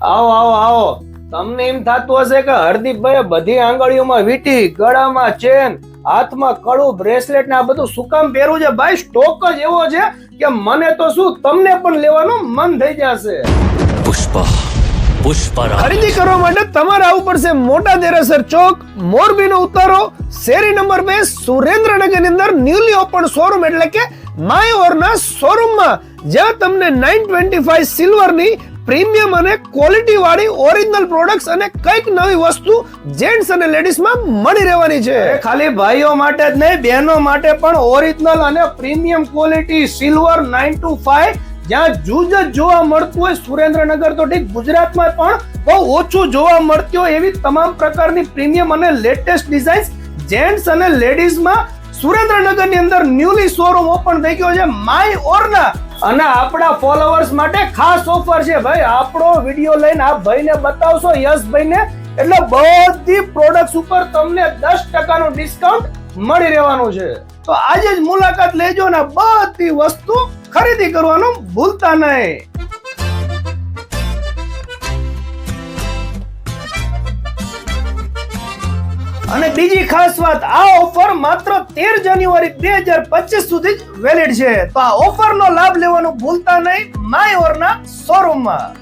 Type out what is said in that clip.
આવો આવો આવો. તમને એમ થતું હશે કે હરદીપભાઈ બધી આંગળીઓમાં વીંટી, ગળામાં ચેન, હાથમાં કડું, બ્રેસલેટ ને આ બધું શું કામ પહેરવું છે? ભાઈ સ્ટોક જ એવો છે કે મને તો શું તમને પણ લેવાનું મન થઈ જશે. પુષ્પા ખરીદી કરવા માટે તમારે આવવું પડશે મોટા દેરાસર ચોક, મોરબીનો ઉતારો, શેરી નંબર 2, સુરેન્દ્રનગર ની અંદર ન્યુલી ઓપન શોરૂમ એટલે કે માય ઓરના શોરૂમમાં, જ્યાં તમને 925 સિલ્વર ની પ્રીમિયમ અને ક્વોલિટી વાળી ઓરિજિનલ પ્રોડક્ટ્સ અને કઈક નવી વસ્તુ જેન્ટ્સ અને લેડીઝ માં મળી રહેવાની છે. ખાલી ભાઈઓ માટે જ નહીં, બહેનો માટે પણ ઓરિજિનલ અને પ્રીમિયમ ક્વોલિટી સિલ્વર 925 જ્યાં જૂજ જ જોવા મળતું હોય. સુરેન્દ્રનગર તો ઠીક, ગુજરાતમાં પણ બહુ ઓછું જોવા મળતી હોય એવી તમામ પ્રકારની પ્રીમિયમ અને લેટેસ્ટ ડિઝાઇન્સ જેન્ટ્સ અને લેડીઝ માં સુરેન્દ્રનગર ની અંદર ન્યુલી શોરૂમ ઓપન થઈ ગયો છે માય ઓરના. અને આપણા ફોલોવર્સ માટે ખાસ ઓફર છે ભાઈ. આપણો વિડીયો લઈને આપ ભાઈને બતાવશો, યશભાઈને, એટલે બધી પ્રોડક્ટ્સ ઉપર તમને 10% નું ડિસ્કાઉન્ટ મળી રહેવાનું છે. તો આજે જ મુલાકાત લેજો ને બધી વસ્તુ ખરીદી કરવાનું ભૂલતા નહીં. અને બીજી ખાસ વાત, આ ઓફર માત્ર 13 જાન્યુઆરી 2025 સુધી જ વેલિડ છે. તો આ ઓફરનો લાભ લેવાનું ભૂલતા નહીં માય ઓરના શોરૂમમાં.